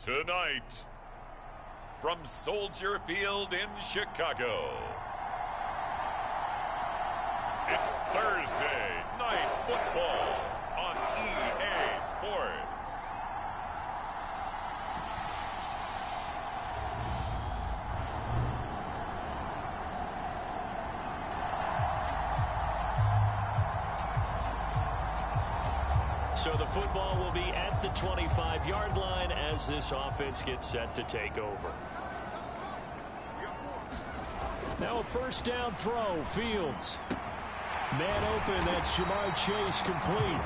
Tonight, from Soldier Field in Chicago, it's Thursday Night Football on EA Sports. So the football will be at the 25-yard line as this offense gets set to take over. Now a first down throw, Fields. Man open, that's Jamar Chase, complete.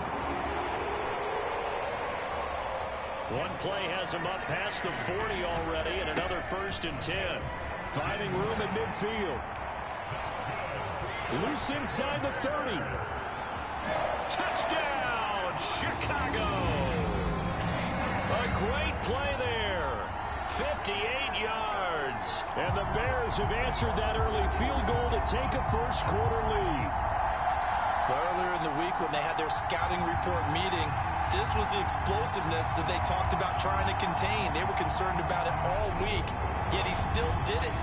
One play has him up past the 40 already, and another 1st and 10. Finding room in midfield. Loose inside the 30. Touchdown, Chicago. A great play there. 58 yards. And the Bears have answered that early field goal to take a first-quarter lead. Earlier in the week when they had their scouting report meeting, this was the explosiveness that they talked about trying to contain. They were concerned about it all week, yet he still did it.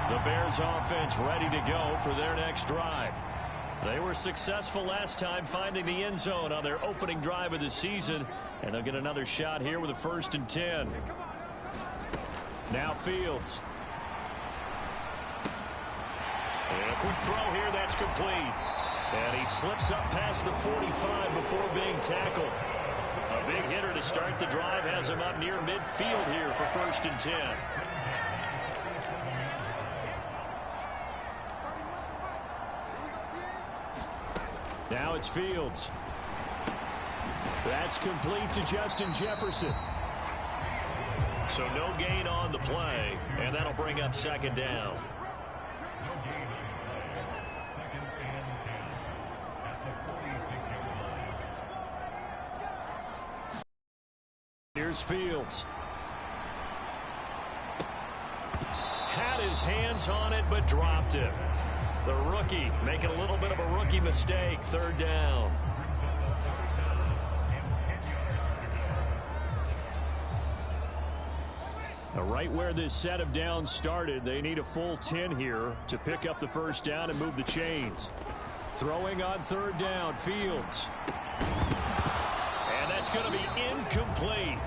The Bears offense ready to go for their next drive. They were successful last time finding the end zone on their opening drive of the season, and they'll get another shot here with a 1st and 10. Now Fields. And a quick throw here that's complete. And he slips up past the 45 before being tackled. A big hitter to start the drive has him up near midfield here for 1st and 10. Now it's Fields. That's complete to Justin Jefferson. So no gain on the play, and that'll bring up 2nd down. Here's Fields. Had his hands on it, but dropped it. The rookie making a little bit of a rookie mistake. 3rd down. Now, right where this set of downs started, they need a full 10 here to pick up the 1st down and move the chains. Throwing on 3rd down, Fields. And that's going to be incomplete.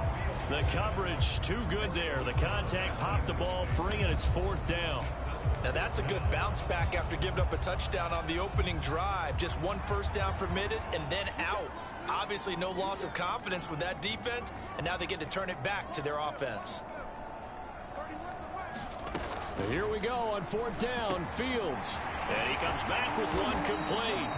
The coverage too good there. The contact popped the ball free, and it's 4th down. Now that's a good bounce back after giving up a touchdown on the opening drive. Just 1 first down permitted and then out. Obviously no loss of confidence with that defense, and now they get to turn it back to their offense. Here we go on 4th down, Fields. And he comes back with one complete.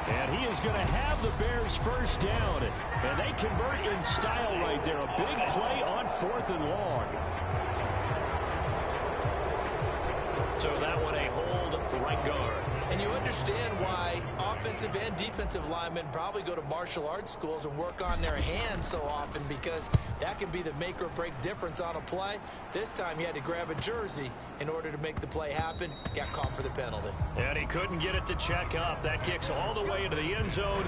And he is going to have the Bears' 1st down. And they convert in style right there. A big play on 4th and long. So that one a hold right guard. And you understand why offensive and defensive linemen probably go to martial arts schools and work on their hands so often, because that can be the make or break difference on a play. This time he had to grab a jersey in order to make the play happen. Got caught for the penalty. And he couldn't get it to check up. That kicks all the way into the end zone.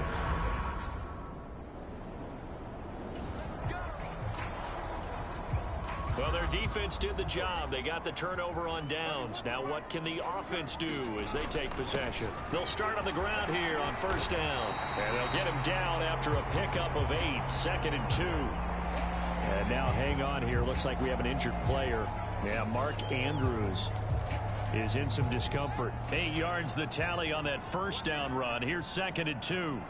Well, their defense did the job. They got the turnover on downs. Now what can the offense do as they take possession? They'll start on the ground here on 1st down. And they'll get him down after a pickup of 8, 2nd and 2. And now hang on here. Looks like we have an injured player. Yeah, Mark Andrews is in some discomfort. 8 yards the tally on that 1st down run. Here's 2nd and 2.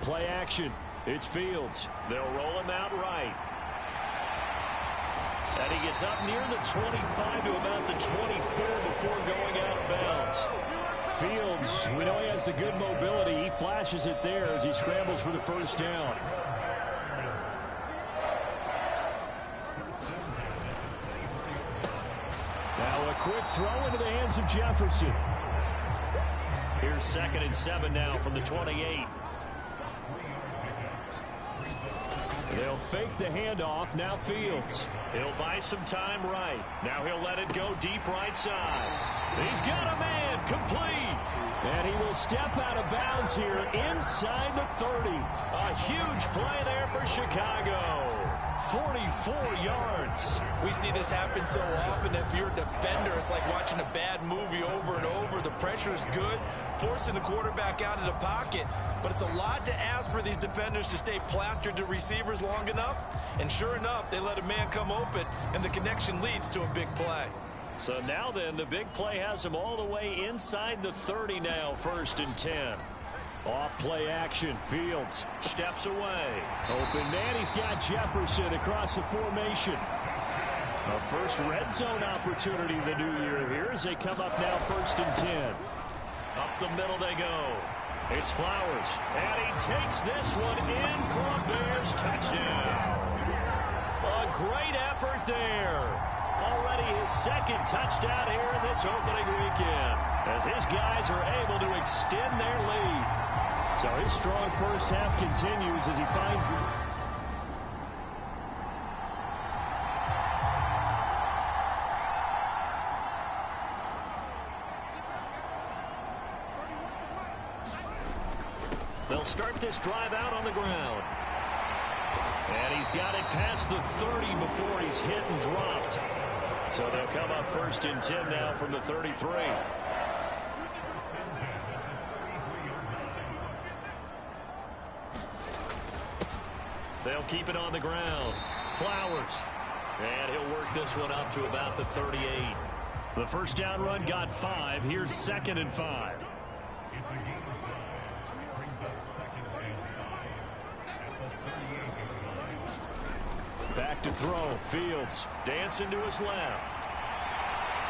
Play action. It's Fields. They'll roll him out right. And he gets up near the 25 to about the 24 before going out of bounds. Fields, we know he has the good mobility. He flashes it there as he scrambles for the 1st down. Now a quick throw into the hands of Jefferson. Here's 2nd and 7 now from the 28. They'll fake the handoff. Now Fields. He'll buy some time right. Now he'll let it go deep right side. He's got a man. Complete. And he will step out of bounds here inside the 30. A huge play there for Chicago. 44 yards. We see this happen so often. If you're a defender, it's like watching a bad movie over and over. The pressure is good, forcing the quarterback out of the pocket. But it's a lot to ask for these defenders to stay plastered to receivers long enough. And sure enough, they let a man come open, and the connection leads to a big play. So now then, the big play has him all the way inside the 30 now, 1st and 10. Off play action. Fields steps away. Open man. He's got Jefferson across the formation. A first red zone opportunity the new year here as they come up now 1st and 10. Up the middle they go. It's Flowers. And he takes this one in for a Bears touchdown. A great effort there. Already his 2nd touchdown here in this opening weekend, as his guys are able to extend their lead. So his strong first half continues as he finds the... They'll start this drive out on the ground. And he's got it past the 30 before he's hit and dropped. So they'll come up 1st and 10 now from the 33. They'll keep it on the ground. Flowers. And he'll work this one up to about the 38. The first down run got 5. Here's 2nd and 5. Back to throw. Fields dancing to his left.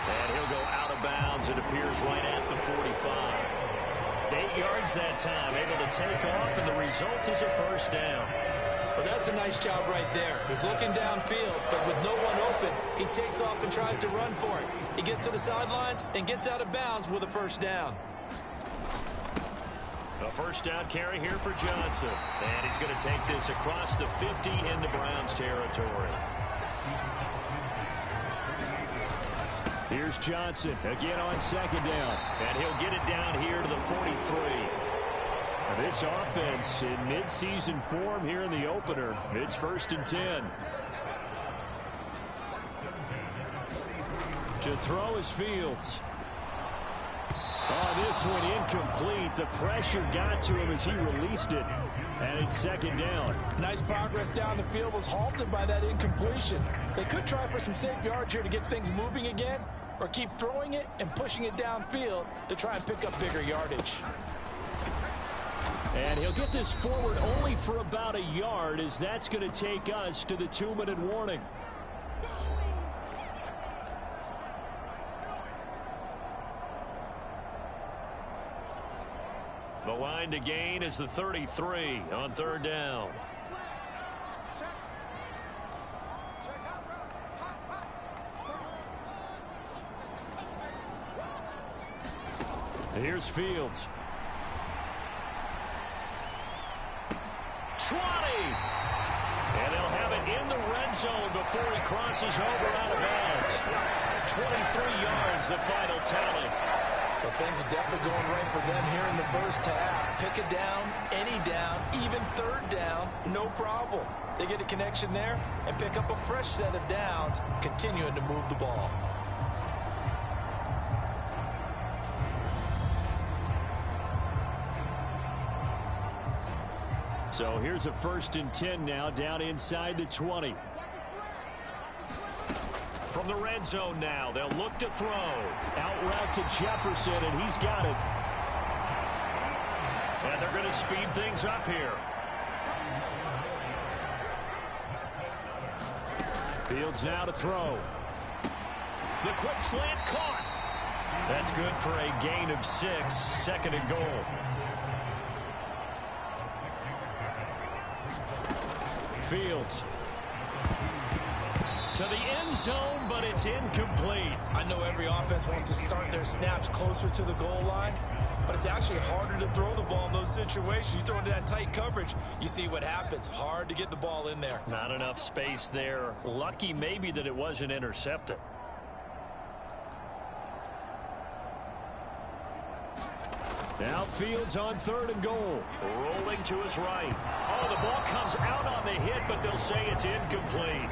And he'll go out of bounds. It appears right at the 45. 8 yards that time. Able to take off, and the result is a first down. Well, that's a nice job right there. He's looking downfield, but with no one open, he takes off and tries to run for it. He gets to the sidelines and gets out of bounds with a first down. A first down carry here for Johnson. And he's going to take this across the 50 into Browns territory. Here's Johnson again on 2nd down. And he'll get it down here to the 43. This offense in mid-season form here in the opener. It's 1st and 10. To throw is Fields. Oh, this one incomplete. The pressure got to him as he released it. And it's 2nd down. Nice progress down the field was halted by that incompletion. They could try for some safe yards here to get things moving again, or keep throwing it and pushing it downfield to try and pick up bigger yardage. And he'll get this forward only for about a yard, as that's going to take us to the 2-minute warning. The line to gain is the 33 on 3rd down. Here's Fields. 20. And they'll have it in the red zone before he crosses over out of bounds. 23 yards, the final tally. But things are definitely going right for them here in the first half. Pick a down, any down, even 3rd down, no problem. They get a connection there and pick up a fresh set of downs, continuing to move the ball. So here's a 1st and 10 now, down inside the 20. From the red zone now, they'll look to throw. Out route to Jefferson, and he's got it. And they're going to speed things up here. Fields now to throw. The quick slant caught. That's good for a gain of 6, 2nd and goal. Fields to the end zone, but it's incomplete. I know every offense wants to start their snaps closer to the goal line, but it's actually harder to throw the ball in those situations. You throw into that tight coverage, you see what happens. Hard to get the ball in there. Not enough space there. Lucky maybe that it wasn't intercepted. Now Fields on 3rd and goal. Rolling to his right. Oh, the ball comes out on the hit, but they'll say it's incomplete.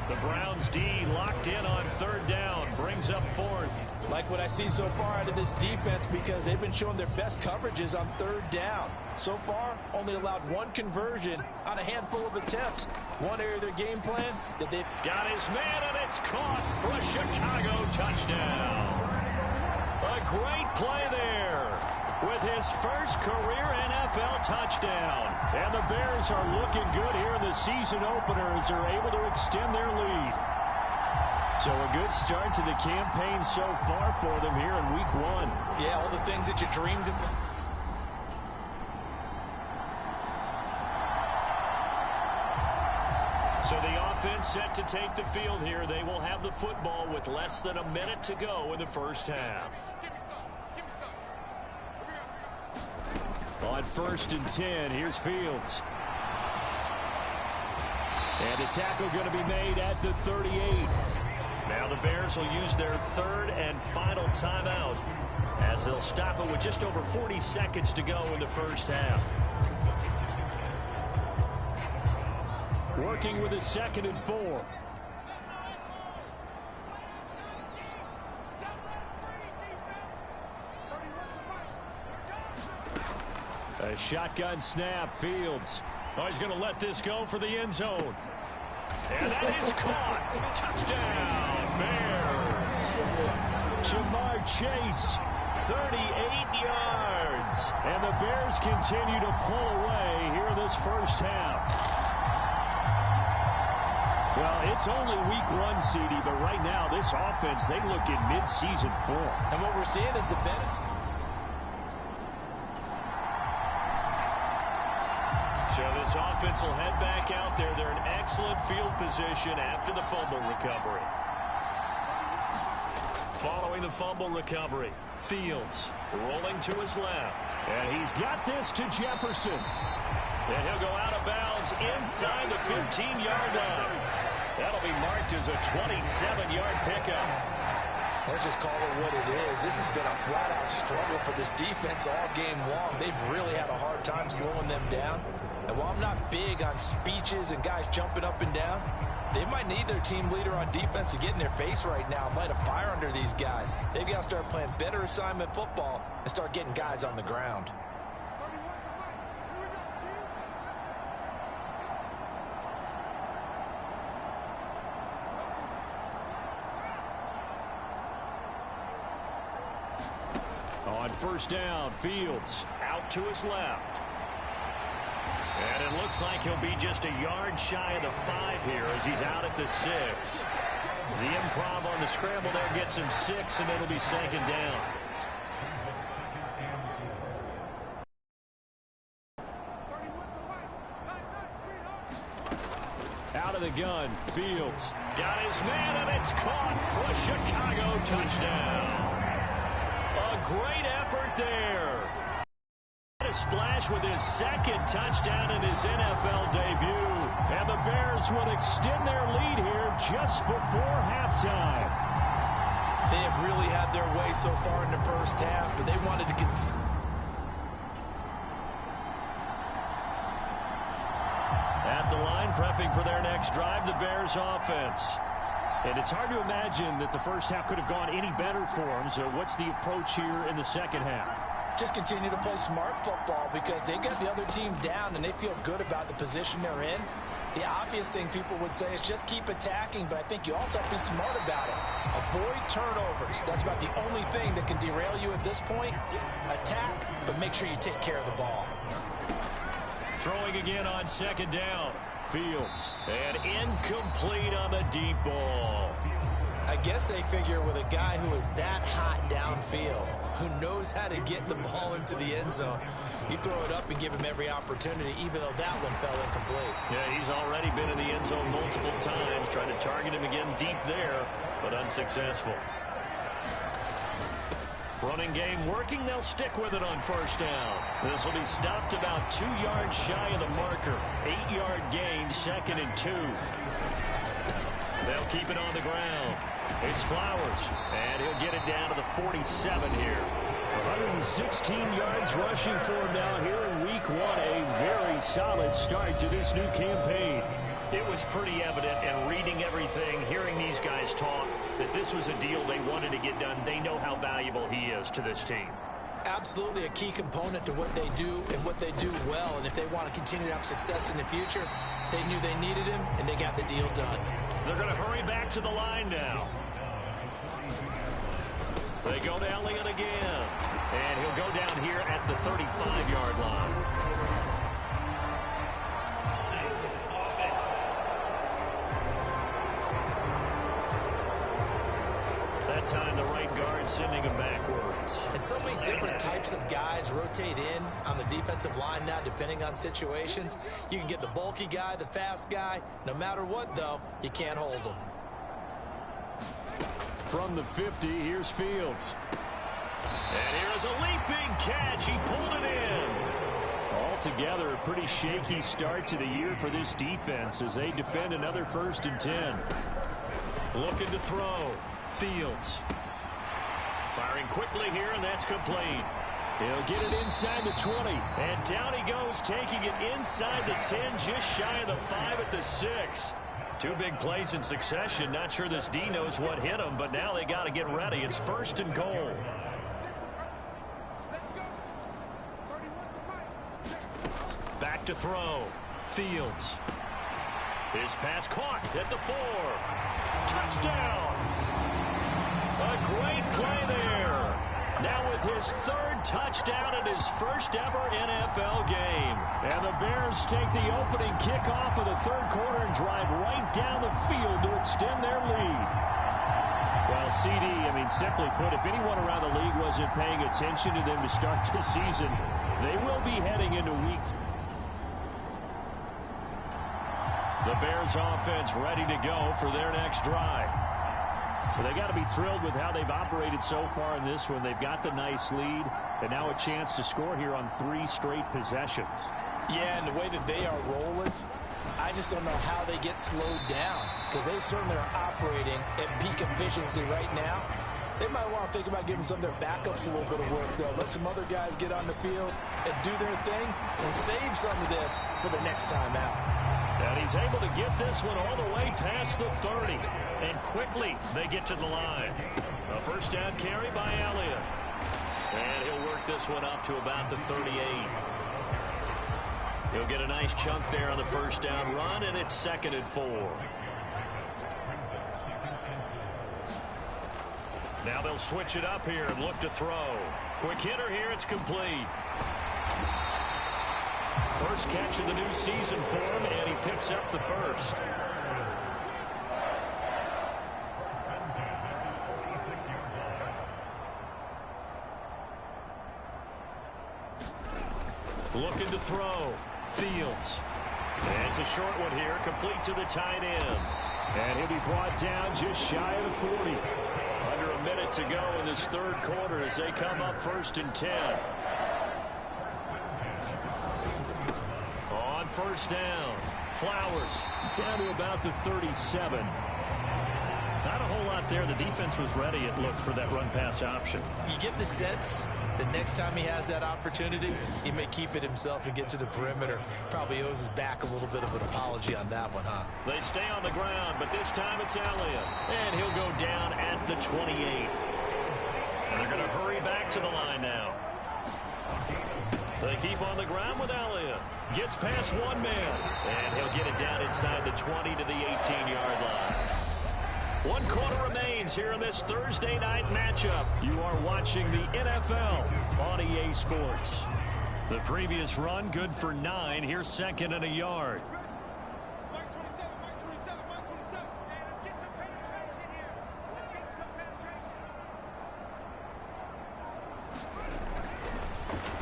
The Browns D locked in on 3rd down. Brings up 4th. Like what I see so far out of this defense, because they've been showing their best coverages on 3rd down. So far, only allowed 1 conversion on a handful of attempts. One area of their game plan that they've got his man, and it's caught for a Chicago touchdown. A great play there with his first career NFL touchdown. And the Bears are looking good here in the season opener as they're able to extend their lead. So a good start to the campaign so far for them here in week 1. Yeah, all the things that you dreamed of. So the offense set to take the field here. They will have the football with less than a minute to go in the first half. On 1st and 10, here's Fields. And a tackle going to be made at the 38. Now the Bears will use their 3rd and final timeout as they'll stop it with just over 40 seconds to go in the first half. Working with a 2nd and 4. A shotgun snap, Fields. Oh, he's going to let this go for the end zone. And that is caught. Touchdown, Bears. Jamar Chase, 38 yards. And the Bears continue to pull away here in this first half. Well, it's only week 1, CD, but right now this offense, they look in mid-season form. And what we're seeing is the benefit. So this offense will head back out there. They're in excellent field position after the fumble recovery. Following the fumble recovery, Fields rolling to his left. And he's got this to Jefferson. And he'll go out of bounds inside the 15-yard line. That'll be marked as a 27-yard pickup. Let's just call it what it is. This has been a flat-out struggle for this defense all game long. They've really had a hard time slowing them down. And while I'm not big on speeches and guys jumping up and down, they might need their team leader on defense to get in their face right now and light a fire under these guys. They've got to start playing better assignment football and start getting guys on the ground. On 1st down, Fields out to his left. And it looks like he'll be just a yard shy of the 5 here as he's out at the 6. The improv on the scramble there gets him 6, and it'll be 2nd down. Out of the gun, Fields got his man, and it's caught for a Chicago touchdown. A great effort there. A splash with his 2nd touchdown in his NFL debut. And the Bears would extend their lead here just before halftime. They have really had their way so far in the first half, but they wanted to continue. At the line, prepping for their next drive, the Bears offense. And it's hard to imagine that the first half could have gone any better for them. So what's the approach here in the second half? Just continue to play smart football because they got the other team down and they feel good about the position they're in. The obvious thing people would say is just keep attacking, but I think you also have to be smart about it. Avoid turnovers. That's about the only thing that can derail you at this point. Attack, but make sure you take care of the ball. Throwing again on 2nd down. Fields. And incomplete on the deep ball. I guess they figure with a guy who is that hot downfield, who knows how to get the ball into the end zone, you throw it up and give him every opportunity, even though that one fell incomplete. Yeah, he's already been in the end zone multiple times, trying to target him again deep there, but unsuccessful. Running game working. They'll stick with it on first down. This will be stopped about 2 yards shy of the marker. 8-yard gain, 2nd and 2. They'll keep it on the ground. It's Flowers, and he'll get it down to the 47 here. 116 yards rushing for him now here in week 1. A very solid start to this new campaign. It was pretty evident, and reading everything, hearing these guys talk, that this was a deal they wanted to get done. They know how valuable he is to this team. Absolutely a key component to what they do and what they do well. And if they want to continue to have success in the future, they knew they needed him, and they got the deal done. They're going to hurry back to the line now. They go to Elliott again. And he'll go down here at the 35-yard line. That time the right guard sending him backwards. And so many different types of guys rotate in on the defensive line now, depending on situations. You can get the bulky guy, the fast guy. No matter what, though, you can't hold them. From the 50, here's Fields. And here's a leaping catch. He pulled it in. Altogether, a pretty shaky start to the year for this defense as they defend another 1st and 10. Looking to throw. Fields. Firing quickly here, and that's complete. He'll get it inside the 20. And down he goes, taking it inside the 10, just shy of the 5 at the 6. 2 big plays in succession. Not sure this D knows what hit him, but now they got to get ready. It's 1st and goal. Back to throw. Fields. His pass caught at the 4. Touchdown! A great play there. Now with his 3rd touchdown in his 1st ever NFL game. And the Bears take the opening kickoff of the 3rd quarter and drive right down the field to extend their lead. Well, CD, simply put, if anyone around the league wasn't paying attention to them to start the season, they will be heading into week 2. The Bears offense ready to go for their next drive. Well, they got to be thrilled with how they've operated so far in this one. They've got the nice lead, and now a chance to score here on 3 straight possessions. Yeah, and the way that they are rolling, I just don't know how they get slowed down, because they certainly are operating at peak efficiency right now. They might want to think about giving some of their backups a little bit of work, though. Let some other guys get on the field and do their thing and save some of this for the next time out. And he's able to get this one all the way past the 30. And quickly they get to the line. A 1st down carry by Elliott. And he'll work this one up to about the 38. He'll get a nice chunk there on the 1st down run, and it's 2nd and 4. Now they'll switch it up here and look to throw. Quick hitter here, it's complete. First catch of the new season for him, and he picks up the 1st. Looking to throw. Fields. And it's a short one here, complete to the tight end. And he'll be brought down just shy of the 40. Under a minute to go in this 3rd quarter as they come up 1st and 10. On 1st down, Flowers down to about the 37. Not a whole lot there. The defense was ready, it looked, for that run-pass option. You get the sense the next time he has that opportunity, he may keep it himself and get to the perimeter. Probably owes his back a little bit of an apology on that one, huh? They stay on the ground, but this time it's Elliott. And he'll go down at the 28. And they're going to hurry back to the line now. They keep on the ground with Elliott. Gets past one man. And he'll get it down inside the 20 to the 18-yard line. 1 quarter remains here in this Thursday night matchup. You are watching the NFL on EA Sports. The previous run good for 9. Here's 2nd and a yard.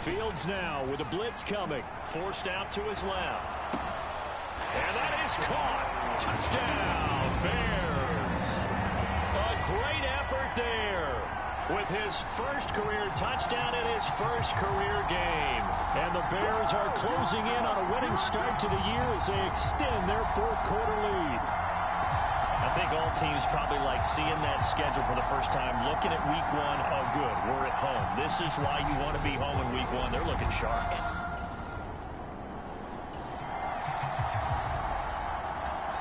Fields now with a blitz coming. Forced out to his left. And that is caught. Touchdown, Bears. A great effort there. with his first career touchdown in his first career game. And the Bears are closing in on a winning start to the year as they extend their fourth quarter lead. I think all teams probably like seeing that schedule for the first time, looking at week one. Oh, good, we're at home. This is why you want to be home in week one. They're looking sharp.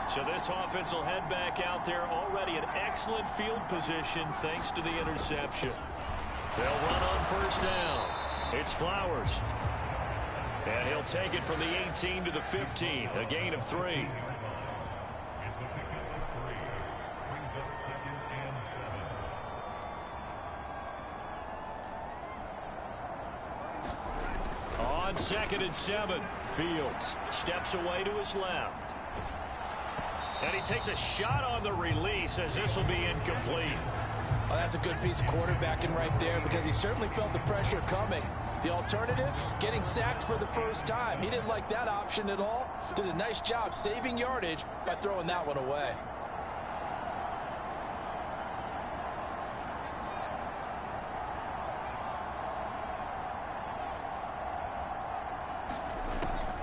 So this offense will head back out there, already in excellent field position thanks to the interception. They'll run on first down. It's Flowers. And he'll take it from the 18 to the 15, a gain of 3. On 2nd and 7, Fields steps away to his left. And he takes a shot on the release as this will be incomplete. Well, that's a good piece of quarterbacking right there because he certainly felt the pressure coming. The alternative, getting sacked for the first time. He didn't like that option at all. Did a nice job saving yardage by throwing that one away.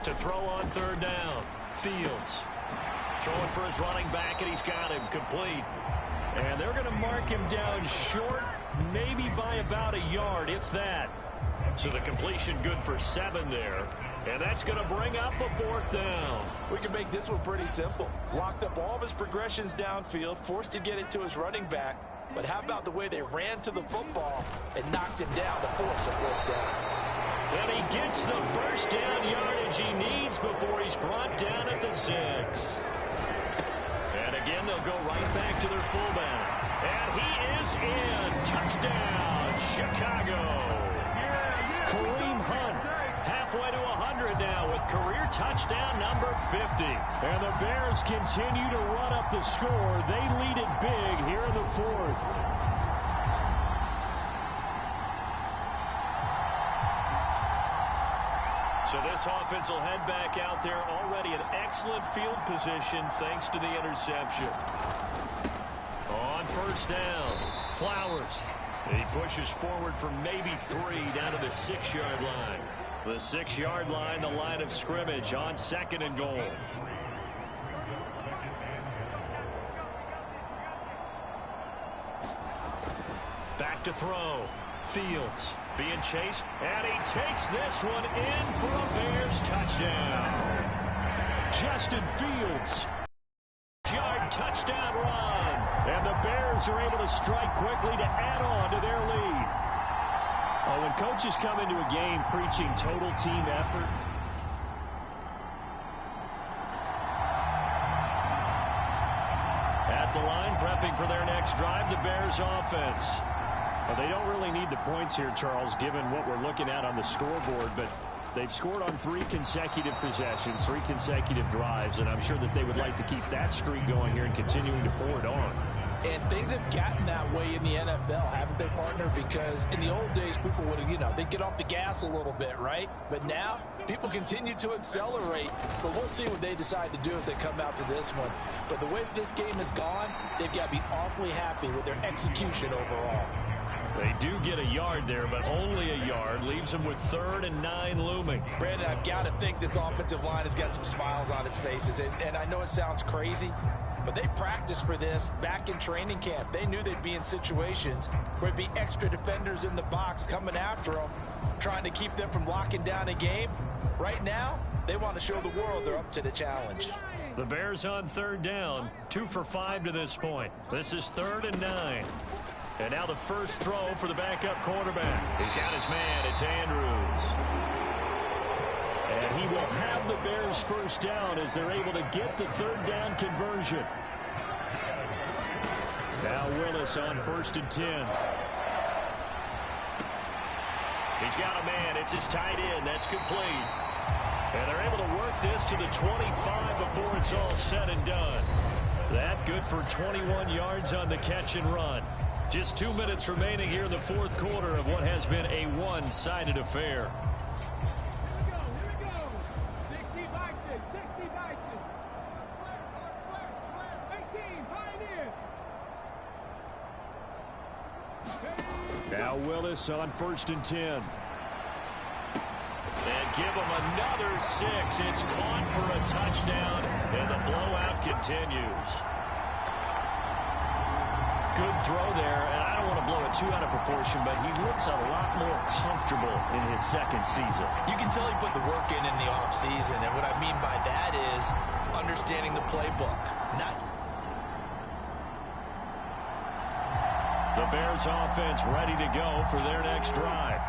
To throw on 3rd down, Fields. Throwing for his running back, and he's got him complete. And they're going to mark him down short, maybe by about a yard, if that. So the completion good for 7 there. And that's going to bring up a 4th down. We can make this one pretty simple. Locked up all of his progressions downfield, forced to get it to his running back. But how about the way they ran to the football and knocked him down to force a 4th down? And he gets the first down yardage he needs before he's brought down at the 6. And again, they'll go right back to their fullback. And he is in. Touchdown, Chicago. Kareem Hunt Halfway to 100 now with career touchdown number 50. And the Bears continue to run up the score. They lead it big here in the 4th. So this offense will head back out there, already in excellent field position thanks to the interception. On first down, Flowers. He pushes forward for maybe 3 down to the 6-yard line. The 6-yard line, the line of scrimmage on 2nd and goal. Back to throw. Fields being chased, and he takes this one in for a Bears touchdown. Justin Fields. Yard touchdown run. And the Bears are able to strike quickly to add on to their lead. Oh, when coaches come into a game preaching total team effort, at the line, prepping for their next drive, the Bears offense. well, they don't really need the points here, Charles, given what we're looking at on the scoreboard, but they've scored on 3 consecutive possessions, 3 consecutive drives, and I'm sure that they would like to keep that streak going here and continuing to pour it on. And things have gotten that way in the NFL, haven't they, partner? Because in the old days, people would, they'd get off the gas a little bit, right? But now, people continue to accelerate. But we'll see what they decide to do as they come out to this one. But the way that this game has gone, they've got to be awfully happy with their execution overall. They do get a yard there, but only a yard. Leaves them with 3rd and 9 looming. Brandon, I've got to think this offensive line has got some smiles on its faces. And I know it sounds crazy, but they practiced for this back in training camp. They knew they'd be in situations where there'd be extra defenders in the box coming after them, trying to keep them from locking down a game. Right now, they want to show the world they're up to the challenge. The Bears on 3rd down, 2 for 5 to this point. This is 3rd and 9. And now the first throw for the backup quarterback. He's got his man. It's Andrews. And he will have the Bears first down as they're able to get the 3rd down conversion. Now Willis on 1st and 10. He's got a man. It's his tight end. That's complete. And they're able to work this to the 25 before it's all said and done. That good for 21 yards on the catch and run. Just 2 minutes remaining here in the 4th quarter of what has been a one-sided affair. this on 1st and 10. And give them another 6. It's caught for a touchdown, and the blowout continues. Good throw there, and I don't want to blow it too out of proportion, but he looks a lot more comfortable in his second season. You can tell he put the work in the offseason, and what I mean by that is understanding the playbook. The Bears offense ready to go for their next drive.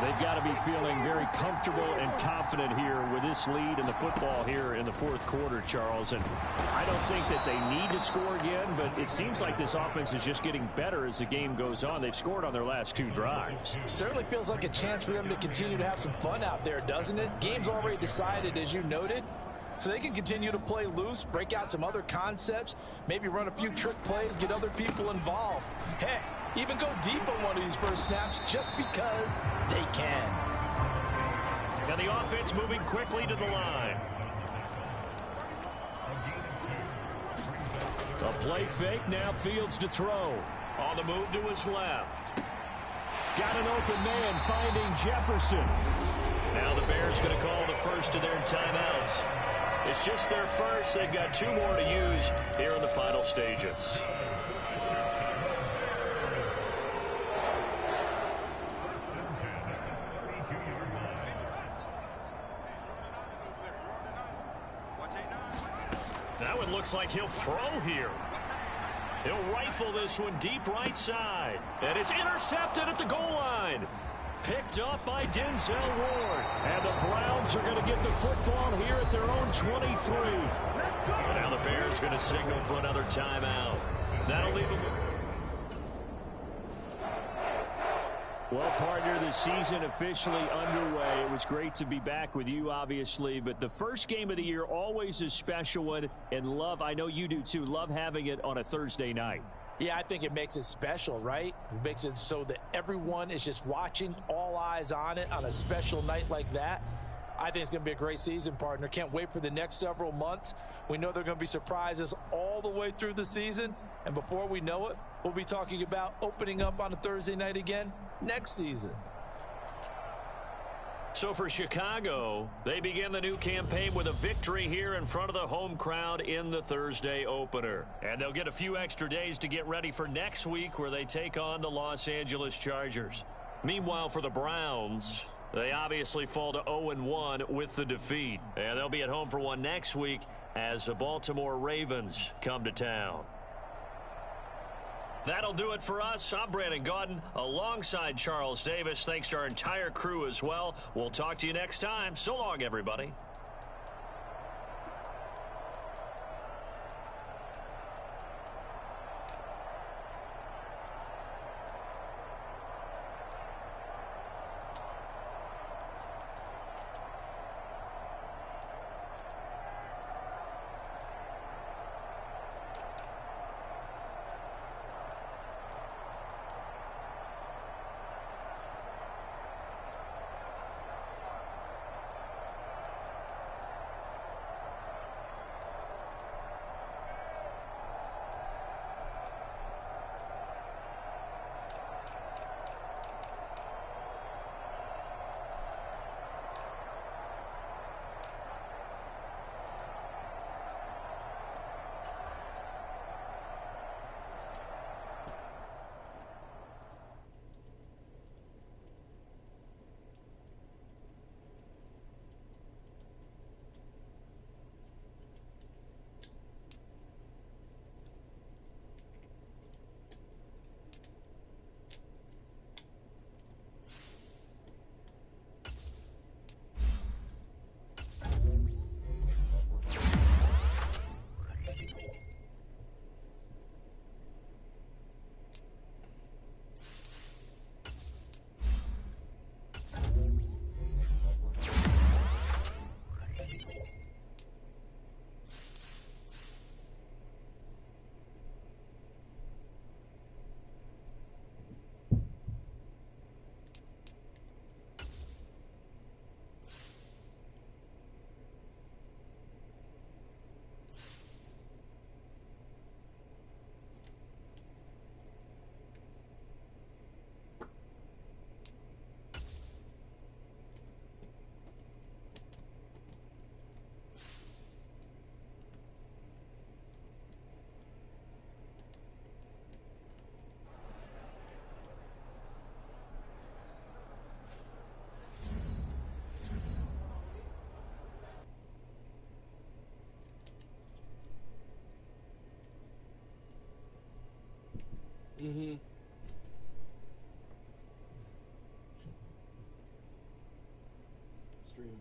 They've got to be feeling very comfortable and confident here with this lead in the football here in the fourth quarter, Charles. And I don't think that they need to score again, but it seems like this offense is just getting better as the game goes on. They've scored on their last 2 drives. Certainly feels like a chance for them to continue to have some fun out there, doesn't it? Game's already decided, as you noted. So they can continue to play loose, break out some other concepts, maybe run a few trick plays, get other people involved. Heck, even go deep on one of these first snaps just because they can. And the offense moving quickly to the line. A play fake, now Fields to throw. On the move to his left. Got an open man finding Jefferson. Now the Bears going to call the first of their timeouts. It's just their first. They've got 2 more to use here in the final stages. That one looks like he'll throw here. He'll rifle this one deep right side. And it's intercepted at the goal line. Picked up by Denzel Ward. And the Browns are going to get the football here at their own 23. Now the Bears going to signal for another timeout. That'll leave them. Well, partner, the season officially underway. It was great to be back with you, obviously, but the first game of the year always a special one. And love, I know you do too, love having it on a Thursday night. Yeah, I think it makes it special, right? It makes it so that everyone is just watching, all eyes on it on a special night like that. I think it's going to be a great season, partner. Can't wait for the next several months. We know there are going to be surprises all the way through the season. And before we know it, we'll be talking about opening up on a Thursday night again next season. So for Chicago, they begin the new campaign with a victory here in front of the home crowd in the Thursday opener. And they'll get a few extra days to get ready for next week where they take on the Los Angeles Chargers. Meanwhile, for the Browns, they obviously fall to 0-1 with the defeat. And they'll be at home for one next week as the Baltimore Ravens come to town. That'll do it for us. I'm Brandon Gaudin alongside Charles Davis. Thanks to our entire crew as well. We'll talk to you next time. So long, everybody. Mm-hmm. Stream.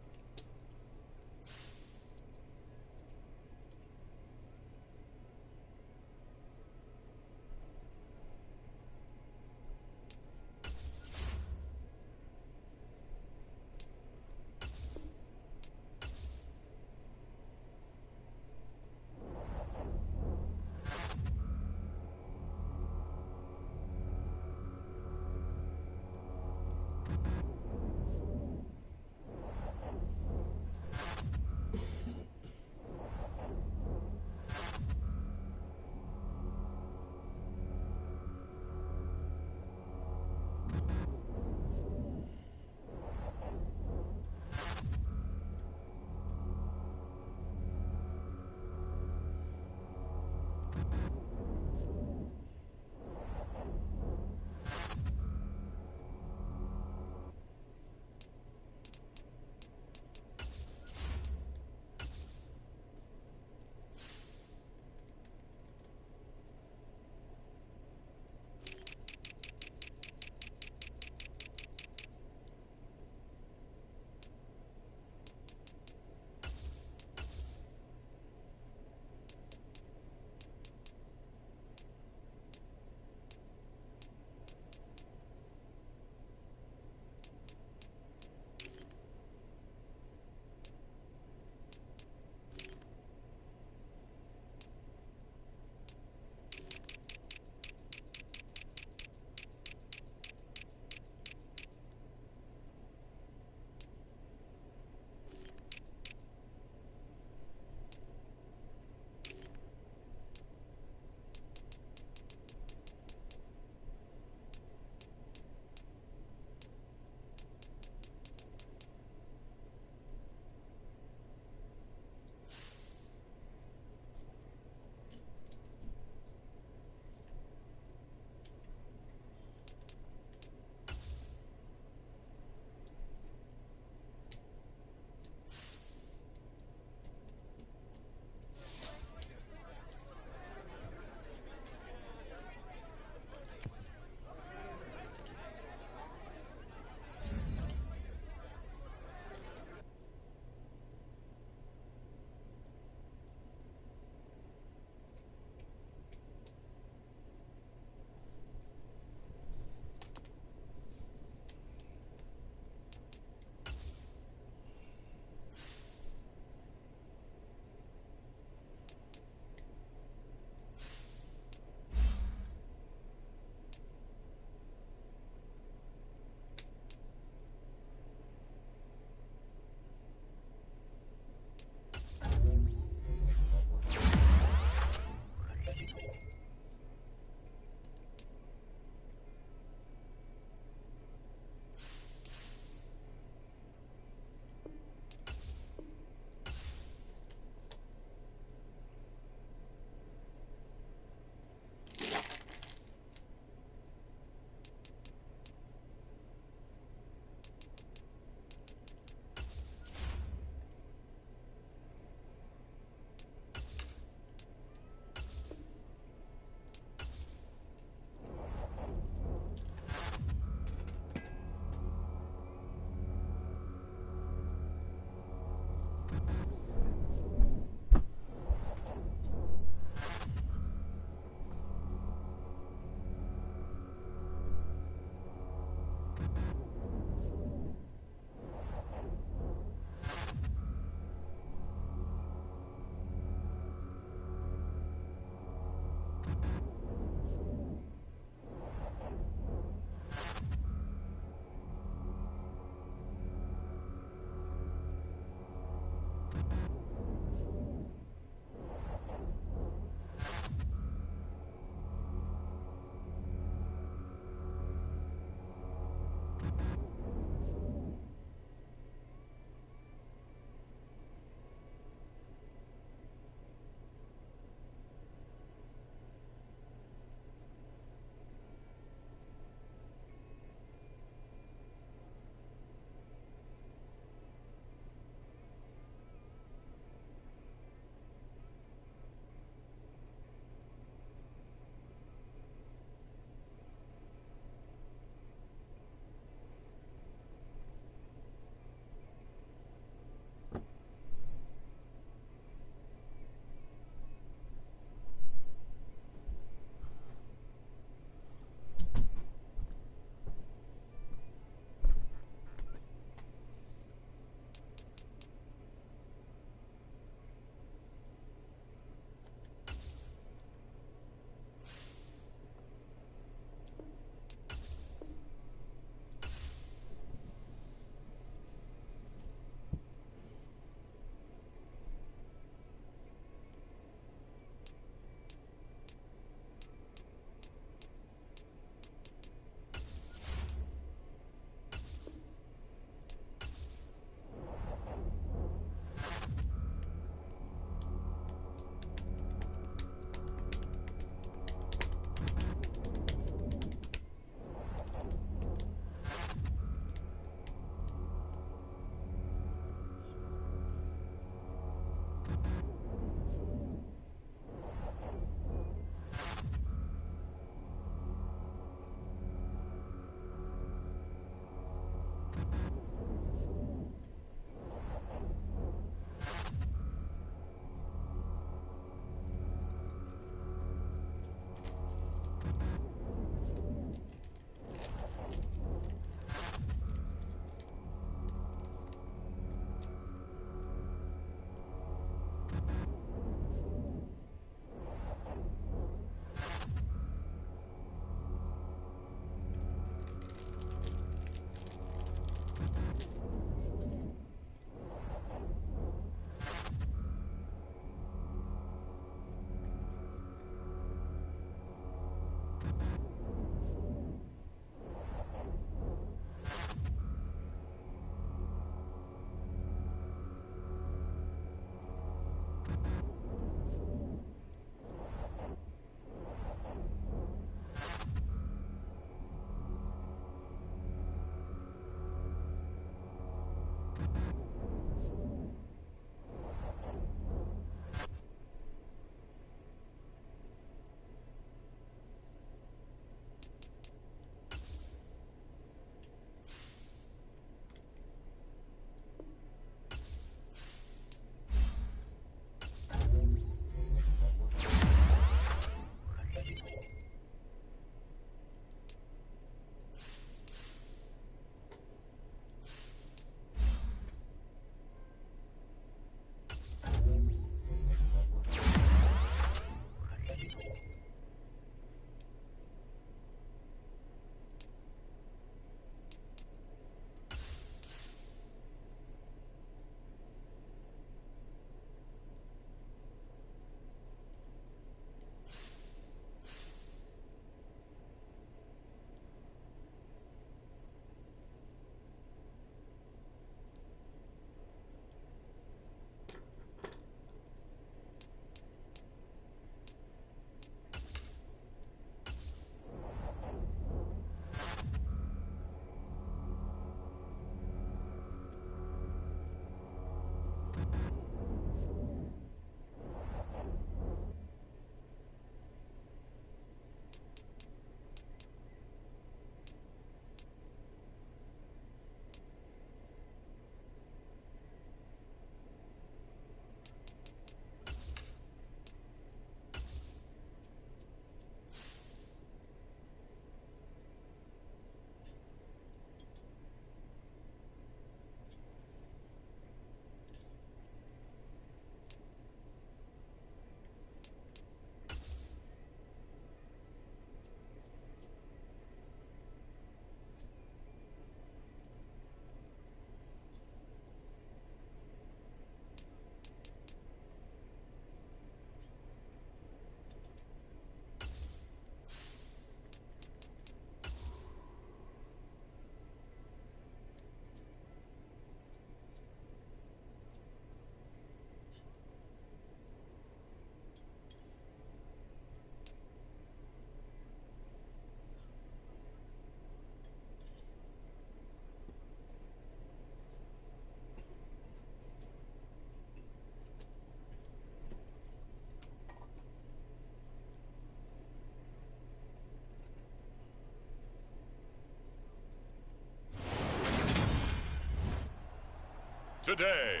Today,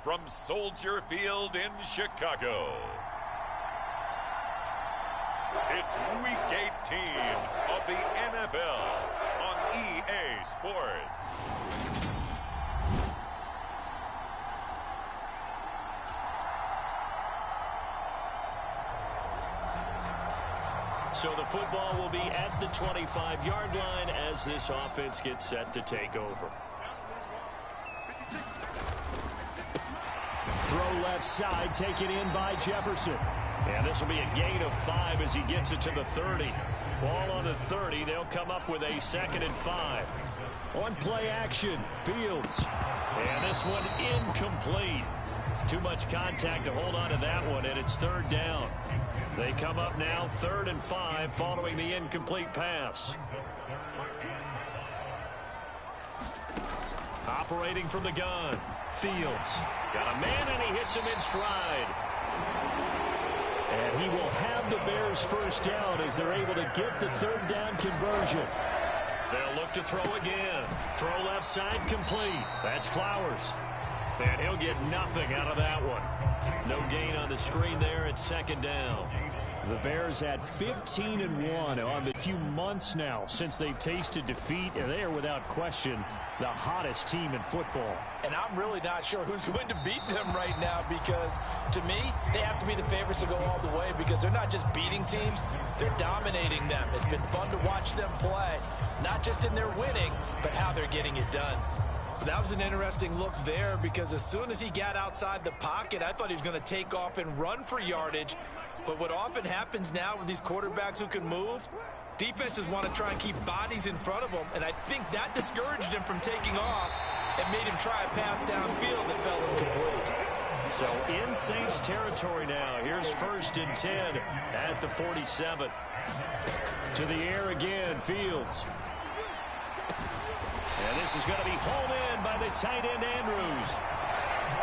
from Soldier Field in Chicago, it's Week 18 of the NFL on EA Sports. So the football will be at the 25-yard line as this offense gets set to take over. Throw left side, taken in by Jefferson. And this will be a gain of 5 as he gets it to the 30. Ball on the 30. They'll come up with a 2nd and 5. On play action, Fields. And this one incomplete. Too much contact to hold on to that one, and it's 3rd down. They come up now 3rd and 5 following the incomplete pass. Operating from the gun, Fields. Got a man, and he hits him in stride. And he will have the Bears first down as they're able to get the 3rd down conversion. They'll look to throw again. Throw left side complete. That's Flowers. And he'll get nothing out of that one. No gain on the screen there at 2nd down. The Bears had 15-1 on the few months now since they've tasted defeat, and they are without question the hottest team in football. And I'm really not sure who's going to beat them right now because, to me, they have to be the favorites to go all the way because they're not just beating teams, they're dominating them. It's been fun to watch them play, not just in their winning, but how they're getting it done. That was an interesting look there because as soon as he got outside the pocket, I thought he was going to take off and run for yardage. But what often happens now with these quarterbacks who can move, defenses want to try and keep bodies in front of them, and I think that discouraged him from taking off and made him try a pass downfield that fell incomplete. So in Saints territory now. Here's 1st and 10 at the 47. To the air again, Fields. And this is going to be hauled in by the tight end Andrews.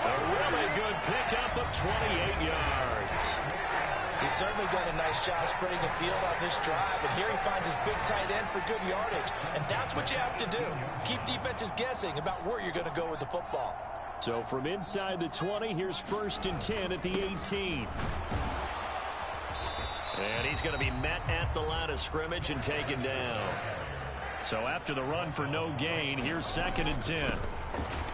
A really good pickup of 28 yards. He's certainly done a nice job spreading the field on this drive, and here he finds his big tight end for good yardage. And that's what you have to do. Keep defenses guessing about where you're going to go with the football. So from inside the 20, here's 1st and 10 at the 18. And he's going to be met at the line of scrimmage and taken down. So after the run for no gain, here's 2nd and 10.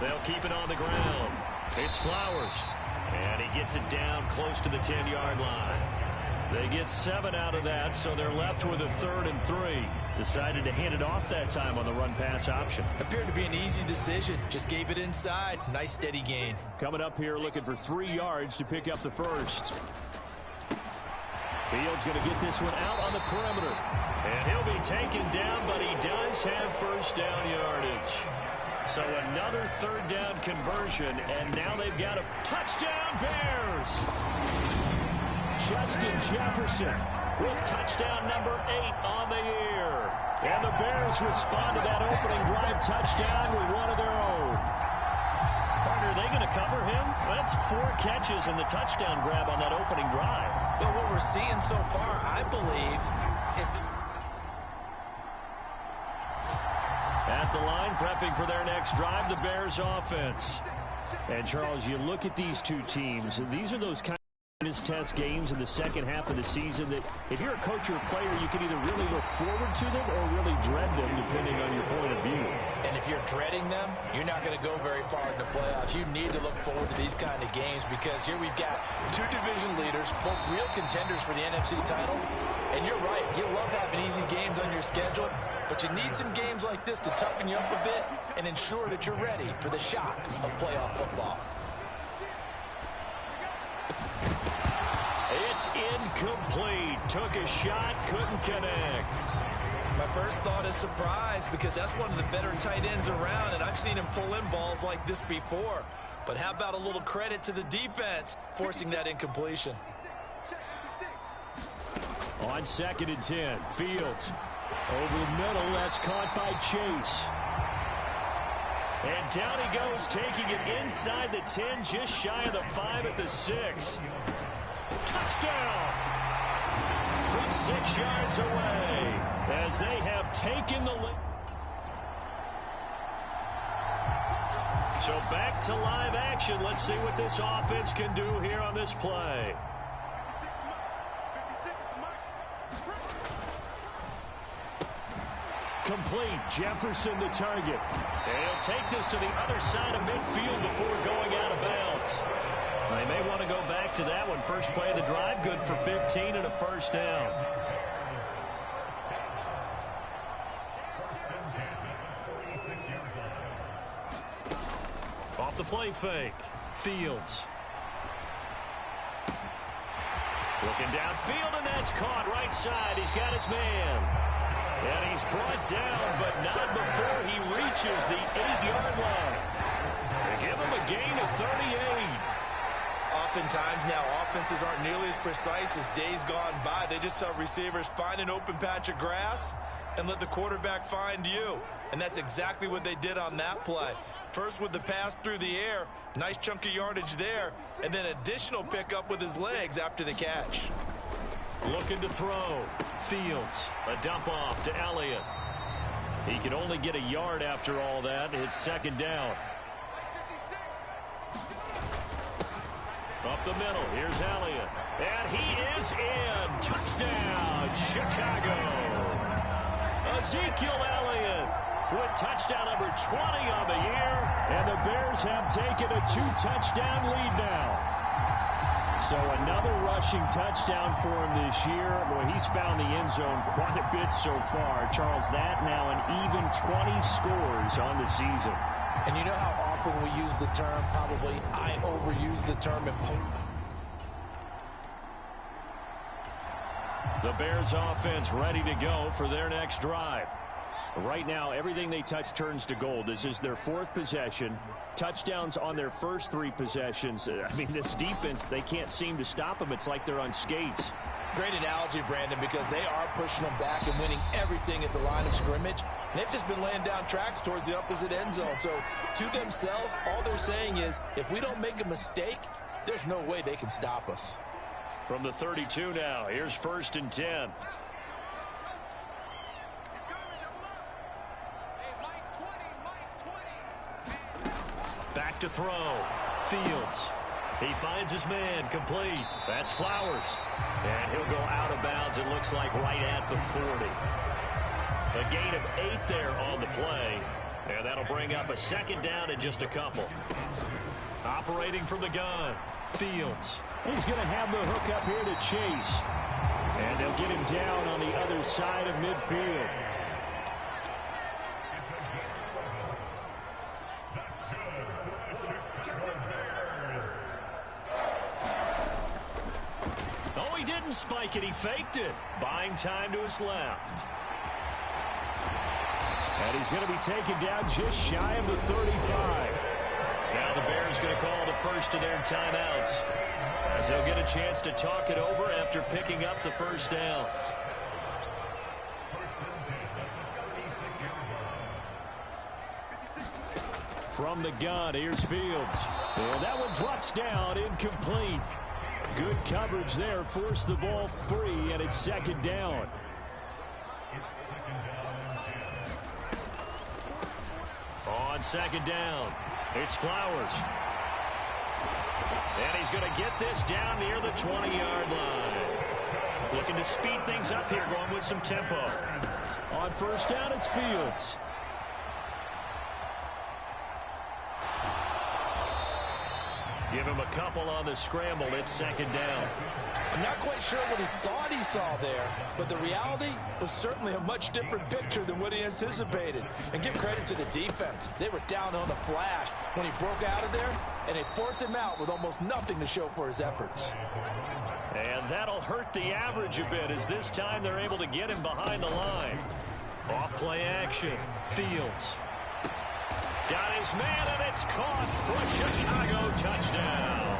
They'll keep it on the ground. It's Flowers. And he gets it down close to the 10-yard line. They get 7 out of that, so they're left with a 3rd and 3. Decided to hand it off that time on the run-pass option. Appeared to be an easy decision. Just gave it inside. Nice steady gain. Coming up here looking for 3 yards to pick up the first. Fields going to get this one out on the perimeter. And he'll be taken down, but he does have first down yardage. So another 3rd down conversion, and now they've got a touchdown Bears. Justin Jefferson with touchdown number 8 on the year. And the Bears respond to that opening drive touchdown with one of their own. Partner, are they going to cover him? That's 4 catches and the touchdown grab on that opening drive. Well, what we're seeing so far, I believe, is that at the line, prepping for their next drive, the Bears offense. And, Charles, you look at these two teams, and these are those kind of test games in the second half of the season that if you're a coach or a player, you can either really look forward to them or really dread them, depending on your point of view. And if you're dreading them, you're not going to go very far in the playoffs. You need to look forward to these kind of games because here we've got 2 division leaders, both real contenders for the NFC title. And you're right, you love having easy games on your schedule, but you need some games like this to toughen you up a bit and ensure that you're ready for the shock of playoff football. It's incomplete. Took a shot, couldn't connect. My first thought is surprise because that's one of the better tight ends around, and I've seen him pull in balls like this before. But how about a little credit to the defense forcing that incompletion? On 2nd and 10, Fields. Over the middle, that's caught by Chase. And down he goes, taking it inside the 10, just shy of the 5 at the 6. Touchdown! From 6 yards away, as they have taken the lead. So back to live action. Let's see what this offense can do here on this play. Complete. Jefferson the target. And he'll take this to the other side of midfield before going out of bounds. They may want to go back to that one. First play of the drive, good for 15 and a first down. Off the play fake. Fields. Looking downfield, and that's caught right side. He's got his man. And he's brought down, but not before he reaches the 8-yard line. They give him a gain of 38. Oftentimes now offenses aren't nearly as precise as days gone by. They just tell receivers, find an open patch of grass and let the quarterback find you. And that's exactly what they did on that play. First with the pass through the air, nice chunk of yardage there, and then additional pickup with his legs after the catch. Looking to throw. Fields. A dump off to Elliott. He can only get a yard after all that. It's 2nd down. Up the middle. Here's Elliott. And he is in. Touchdown, Chicago. Ezekiel Elliott with touchdown number 20 on the year. And the Bears have taken a 2-touchdown lead now. So another rushing touchdown for him this year. Boy, he's found the end zone quite a bit so far. Charles, that now an even 20 scores on the season. And you know how often we use the term, probably I overuse the term. The Bears offense ready to go for their next drive. Right now, everything they touch turns to gold. This is their 4th possession. Touchdowns on their first 3 possessions. I mean, this defense, they can't seem to stop them. It's like they're on skates. Great analogy, Brandon, because they are pushing them back and winning everything at the line of scrimmage. And they've just been laying down tracks towards the opposite end zone. So to themselves, all they're saying is, if we don't make a mistake, there's no way they can stop us. From the 32 now, here's 1st and 10. Back to throw. Fields. He finds his man. Complete. That's Flowers. And he'll go out of bounds, it looks like, right at the 40. A gain of 8 there on the play. And that'll bring up a 2nd down in just a couple. Operating from the gun. Fields. He's going to have the hook up here to Chase. And they'll get him down on the other side of midfield. Oh, he didn't spike it. He faked it. Buying time to his left. And he's going to be taken down just shy of the 35. Now the Bears going to call the first of their timeouts, as they'll get a chance to talk it over after picking up the first down. From the gun, here's Fields. And that one drops down, incomplete. Good coverage there, forced the ball free, and it's second down. On second down, it's Flowers. And he's going to get this down near the 20-yard line. Looking to speed things up here, going with some tempo. On first down, it's Fields. Give him a couple on the scramble. It's second down. I'm not quite sure what he thought he saw there, but the reality was certainly a much different picture than what he anticipated. And give credit to the defense. They were down on the flash when he broke out of there, and they forced him out with almost nothing to show for his efforts. And that'll hurt the average a bit, as this time they're able to get him behind the line. Off-play action. Fields. Got his man, and it's caught for a Chicago touchdown.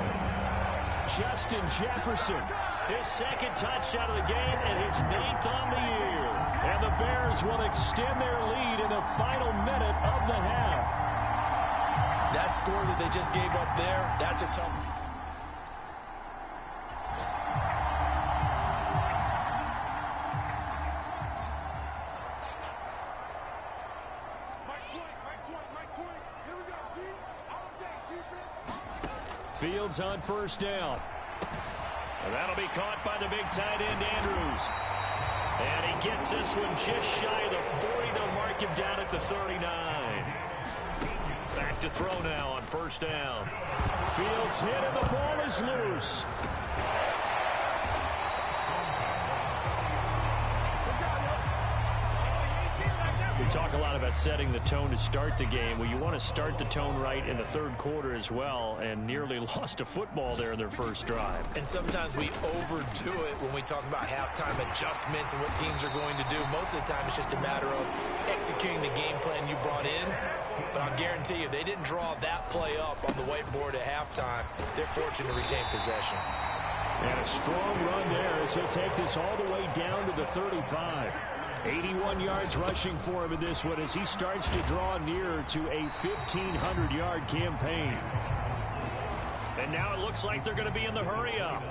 Justin Jefferson, his second touchdown of the game and his 9th on the year. And the Bears will extend their lead in the final minute of the half. That score that they just gave up there, that's a tough one. Fields on first down. And that'll be caught by the big tight end, Andrews. And he gets this one just shy of the 40. They'll mark him down at the 39. Back to throw now on first down. Fields hit and the ball is loose. We talk a lot about setting the tone to start the game. Well, you want to start the tone right in the third quarter as well, and nearly lost a football there in their first drive. And sometimes we overdo it when we talk about halftime adjustments and what teams are going to do. Most of the time, it's just a matter of executing the game plan you brought in. But I'll guarantee you, they didn't draw that play up on the whiteboard at halftime. They're fortunate to retain possession. And a strong run there as he'll take this all the way down to the 35. 81 yards rushing for him in this one as he starts to draw nearer to a 1,500-yard campaign. And now it looks like they're going to be in the hurry-up.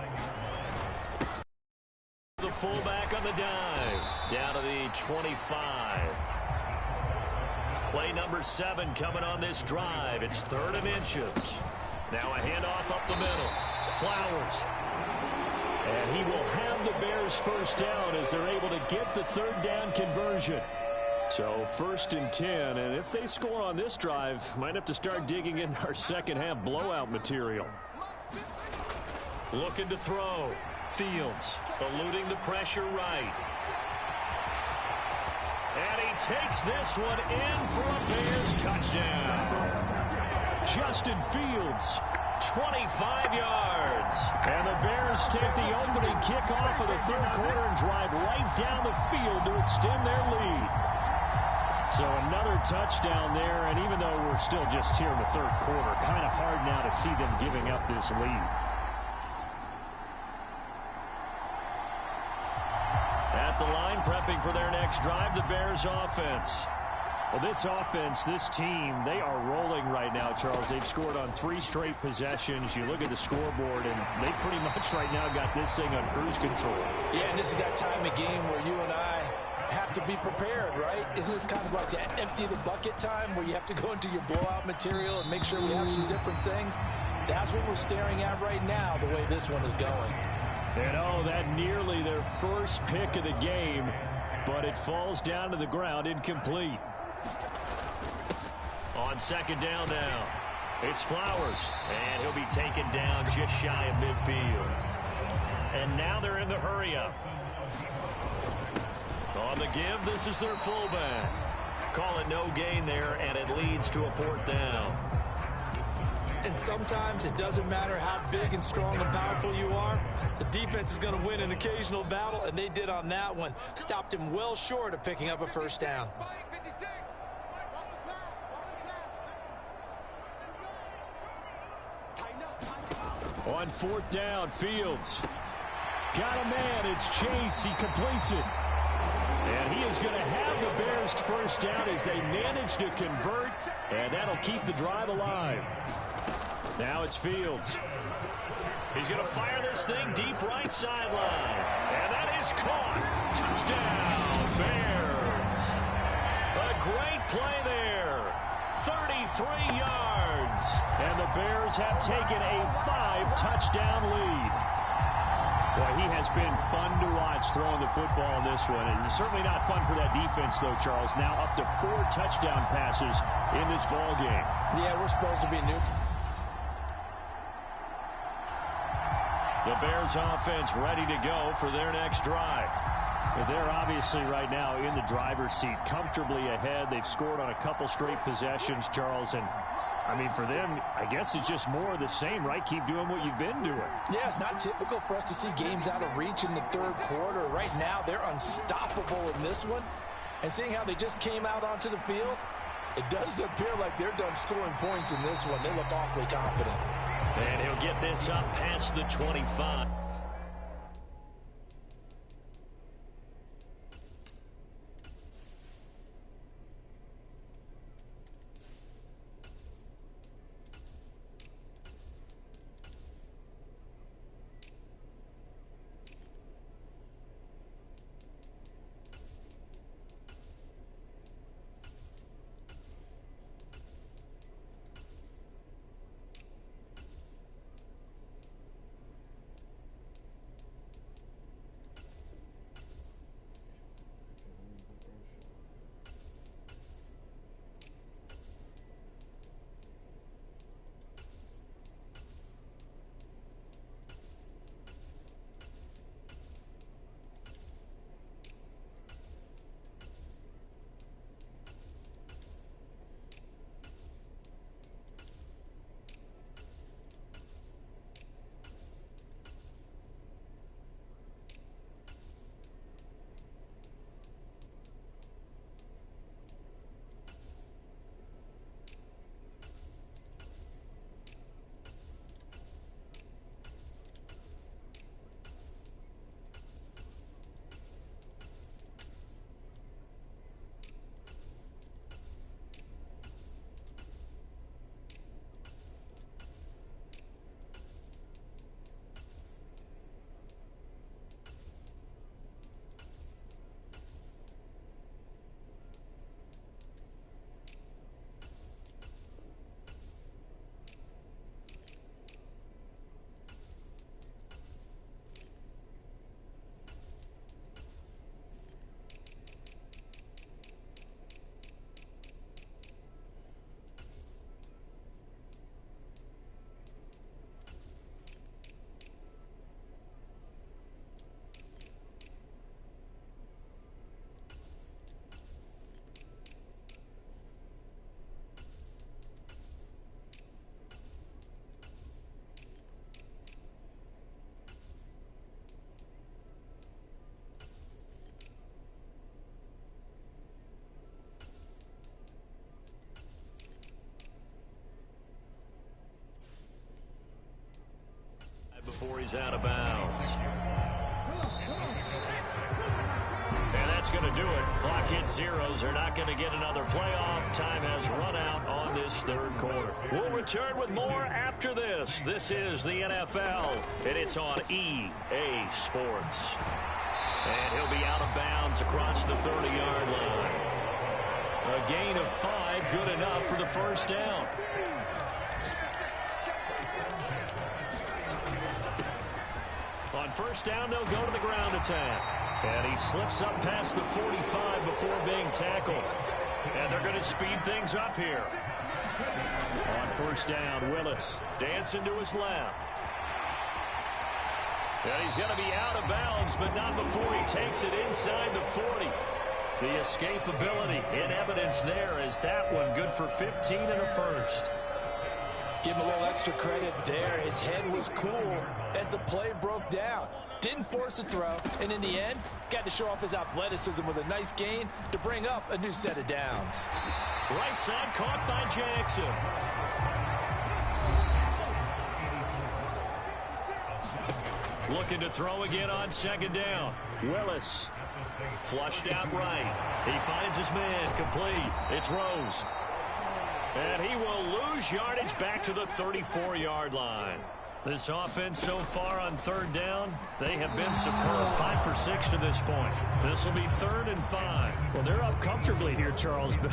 The fullback on the dive. Down to the 25. Play number 7 coming on this drive. It's 3rd and inches. Now a handoff up the middle. Flowers. And he will have the Bears first down as they're able to get the 3rd down conversion. So 1st and 10, and if they score on this drive, might have to start digging in our second half blowout material. Looking to throw. Fields eluding the pressure right. And he takes this one in for a Bears touchdown. Justin Fields. 25 yards. And the Bears take the opening kickoff of the third quarter and drive right down the field to extend their lead. So another touchdown there, and even though we're still just here in the third quarter, kind of hard now to see them giving up this lead. At the line, prepping for their next drive, the Bears offense. Well, this offense, this team, they are rolling right now, Charles. They've scored on 3 straight possessions. You look at the scoreboard, and they pretty much right now got this thing on cruise control. Yeah, and this is that time of game where you and I have to be prepared, right? Isn't this kind of like that empty the bucket time where you have to go into your blowout material and make sure we have some different things? That's what we're staring at right now, the way this one is going. And, oh, that nearly their first pick of the game, but it falls down to the ground incomplete. On second down now, it's Flowers, and he'll be taken down just shy of midfield. And now they're in the hurry-up. On the give, this is their fullback. Call it no gain there, and it leads to a 4th down. And sometimes it doesn't matter how big and strong and powerful you are. The defense is going to win an occasional battle, and they did on that one. Stopped him well short of picking up a first down. On 4th down, Fields. Got a man, it's Chase, he completes it. And he is going to have the Bears first down as they manage to convert, and that'll keep the drive alive. Now it's Fields. He's going to fire this thing deep right sideline. And that is caught. Touchdown, Bears. A great play there. 33 yards. And the Bears have taken a 5-touchdown lead. Boy, he has been fun to watch throwing the football in this one. It's certainly not fun for that defense, though, Charles. Now up to 4 touchdown passes in this ball game. Yeah, we're supposed to be neutral. The Bears offense ready to go for their next drive. They're obviously right now in the driver's seat, comfortably ahead. They've scored on a couple straight possessions, Charles. And, I mean, for them, I guess it's just more of the same, right? Keep doing what you've been doing. Yeah, it's not typical for us to see games out of reach in the third quarter. Right now, they're unstoppable in this one. And seeing how they just came out onto the field, it does appear like they're done scoring points in this one. They look awfully confident. And he'll get this up past the 25. Before he's out of bounds. And that's going to do it. Clock hits zeros. They're not going to get another playoff. Time has run out on this third quarter. We'll return with more after this. This is the NFL, and it's on EA Sports. And he'll be out of bounds across the 30-yard line. A gain of 5, good enough for the first down. On first down, they'll go to the ground attack. And he slips up past the 45 before being tackled. And they're going to speed things up here. On first down, Willis dancing to his left. And he's going to be out of bounds, but not before he takes it inside the 40. The escapability in evidence there is that one good for 15 and a first. Give him a little extra credit there. His head was cool as the play broke down. Didn't force a throw, and in the end, got to show off his athleticism with a nice gain to bring up a new set of downs. Right side caught by Jackson. Looking to throw again on second down. Willis flushed out right. He finds his man complete. It's Rose. And he will lose yardage back to the 34-yard line. This offense so far on third down, they have been superb. 5 for 6 to this point. This will be 3rd and 5. Well, they're up comfortably here, Charles, but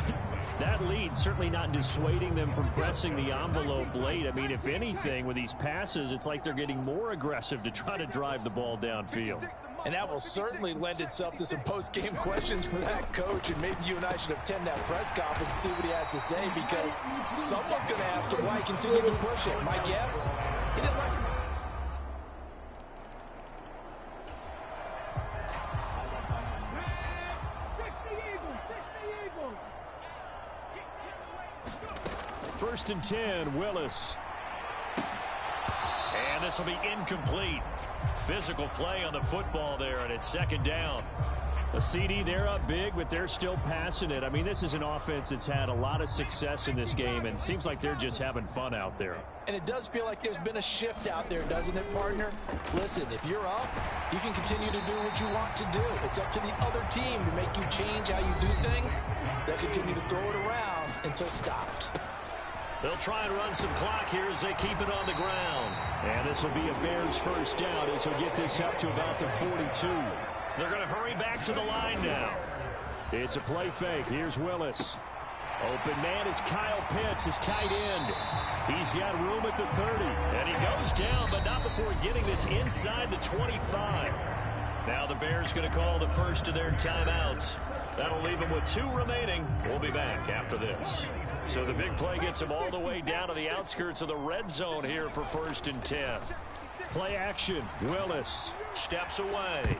that lead certainly not dissuading them from pressing the envelope late. I mean, if anything, with these passes, it's like they're getting more aggressive to try to drive the ball downfield. And that will certainly lend itself to some post-game questions for that coach. And maybe you and I should attend that press conference and see what he has to say, because someone's going to ask him why he continued to push it. My guess, he didn't like it. First and 10, Willis. And this will be incomplete. Physical play on the football there, and it's 2nd down. A CD, they're up big, but they're still passing it. I mean, this is an offense that's had a lot of success in this game, and it seems like they're just having fun out there. And it does feel like there's been a shift out there, doesn't it, partner? Listen, if you're up, you can continue to do what you want to do. It's up to the other team to make you change how you do things. They'll continue to throw it around until stopped. They'll try and run some clock here as they keep it on the ground. And this will be a Bears first down as he'll get this up to about the 42. They're going to hurry back to the line now. It's a play fake. Here's Willis. Open man is Kyle Pitts, his tight end. He's got room at the 30. And he goes down, but not before getting this inside the 25. Now the Bears going to call the first of their timeouts. That'll leave them with 2 remaining. We'll be back after this. So the big play gets him all the way down to the outskirts of the red zone here for 1st and 10. Play action. Willis steps away.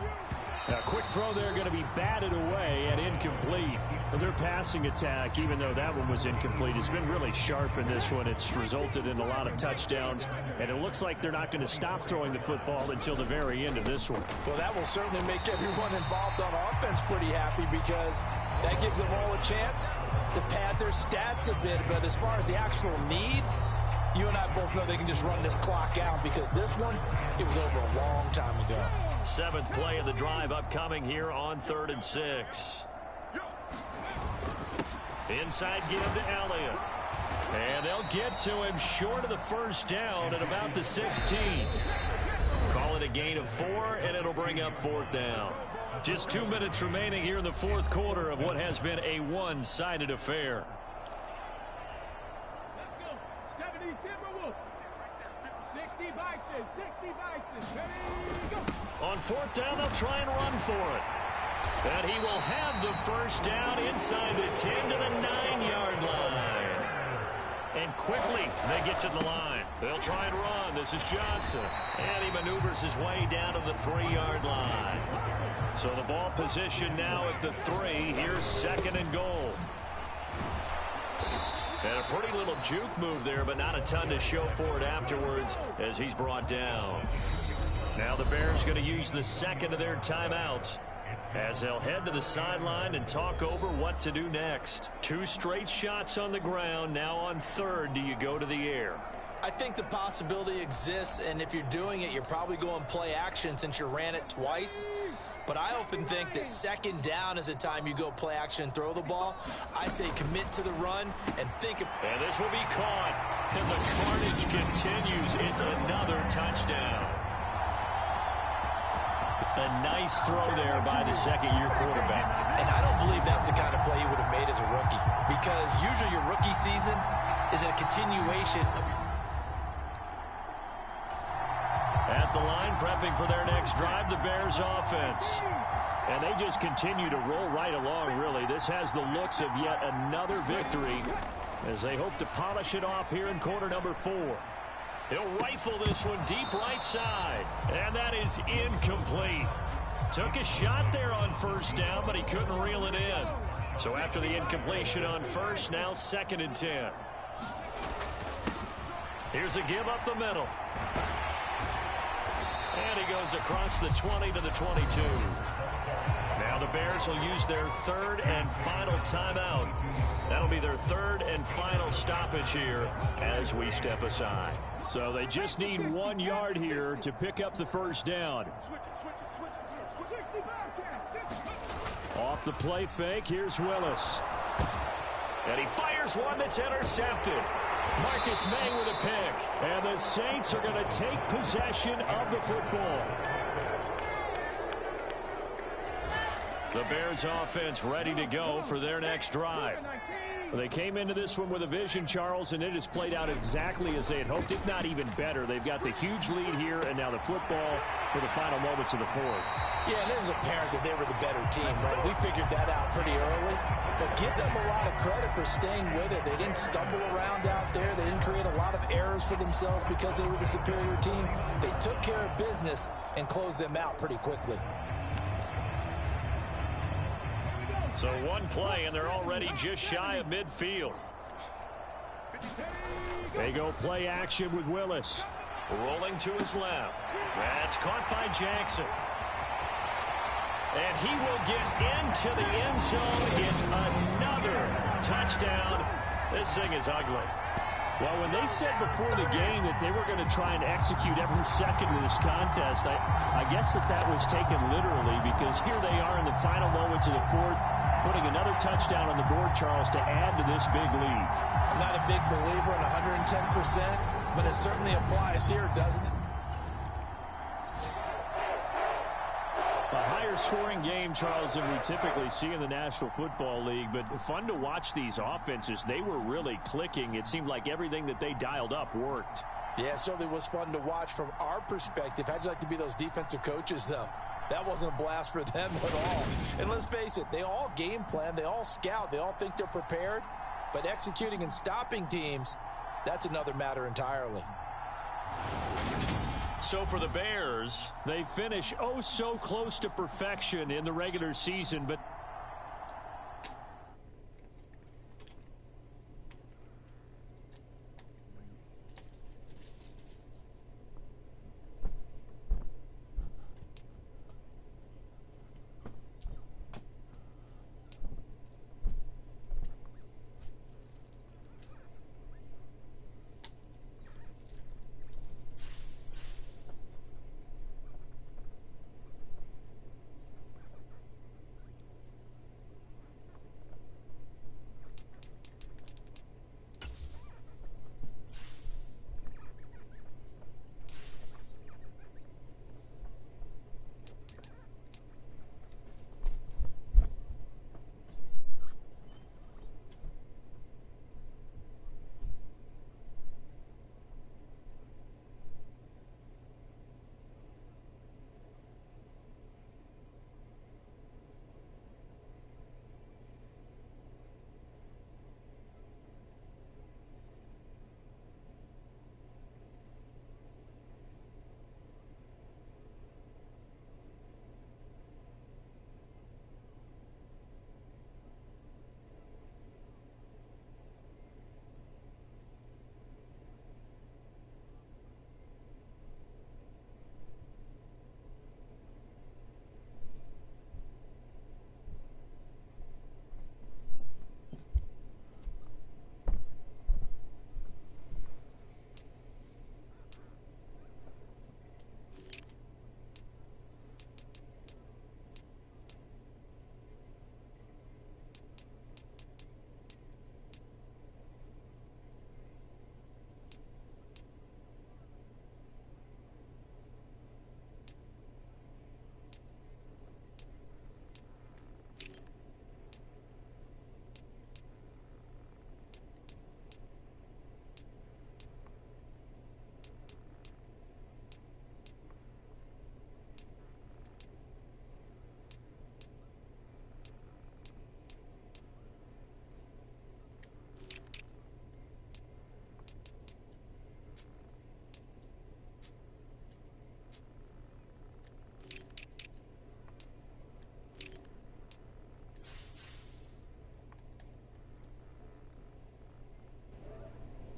A quick throw there, going to be batted away and incomplete. Their passing attack, even though that one was incomplete, has been really sharp in this one. It's resulted in a lot of touchdowns, and it looks like they're not going to stop throwing the football until the very end of this one. Well, that will certainly make everyone involved on offense pretty happy, because that gives them all a chance to pad their stats a bit. But as far as the actual need, you and I both know they can just run this clock out, because this one, it was over a long time ago. 7th play of the drive upcoming here on 3rd and 6. Inside give to Elliott. And they'll get to him short of the first down at about the 16. Call it a gain of 4, and it'll bring up 4th down. Just 2 minutes remaining here in the 4th quarter of what has been a one-sided affair. On 4th down, they'll try and run for it. And he will have the first down inside the 10 to the 9-yard line. And quickly, they get to the line. They'll try and run. This is Johnson. And he maneuvers his way down to the 3-yard line. So the ball position now at the 3. Here's 2nd and goal. And a pretty little juke move there, but not a ton to show for it afterwards as he's brought down. Now the Bears going to use the 2nd of their timeouts as they'll head to the sideline and talk over what to do next. 2 straight shots on the ground. Now on 3rd, do you go to the air? I think the possibility exists, and if you're doing it, you're probably going play action since you ran it twice. But I often think that 2nd down is the time you go play action and throw the ball. I say commit to the run and think of... And this will be caught. And the carnage continues. It's another touchdown. A nice throw there by the 2nd-year quarterback. And I don't believe that was the kind of play he would have made as a rookie, because usually your rookie season is a continuation of... At the line, prepping for their next drive, the Bears offense. And they just continue to roll right along, really. This has the looks of yet another victory as they hope to polish it off here in quarter number 4. He'll rifle this one deep right side. And that is incomplete. Took a shot there on 1st down, but he couldn't reel it in. So after the incompletion on 1st, now 2nd and 10. Here's a give up the middle. And he goes across the 20 to the 22. Now the Bears will use their 3rd and final timeout. That'll be their 3rd and final stoppage here as we step aside. So they just need 1 yard here to pick up the first down. Off the play fake, here's Willis. And he fires one that's intercepted. Marcus May with a pick. And the Saints are going to take possession of the football. The Bears offense ready to go for their next drive. Well, they came into this one with a vision, Charles, and it has played out exactly as they had hoped, if not even better. They've got the huge lead here, and now the football for the final moments of the fourth. Yeah, and it was apparent that they were the better team, right? We figured that out pretty early. But give them a lot of credit for staying with it. They didn't stumble around out there. They didn't create a lot of errors for themselves because they were the superior team. They took care of business and closed them out pretty quickly. So one play, and they're already just shy of midfield. They go play action with Willis. Rolling to his left. That's caught by Jackson. And he will get into the end zone. It's another touchdown. This thing is ugly. Well, when they said before the game that they were going to try and execute every second of this contest, I guess that was taken literally, because here they are in the final moments of the fourth, putting another touchdown on the board, Charles, to add to this big lead. I'm not a big believer in 110%, but it certainly applies here, doesn't it? A higher scoring game, Charles, than we typically see in the National Football League, but fun to watch these offenses. They were really clicking. It seemed like everything that they dialed up worked. Yeah, it certainly was fun to watch from our perspective. How'd you like to be those defensive coaches, though? That wasn't a blast for them at all. And let's face it, they all game plan, they all scout, they all think they're prepared. But executing and stopping teams, that's another matter entirely. So for the Bears, they finish oh so close to perfection in the regular season, but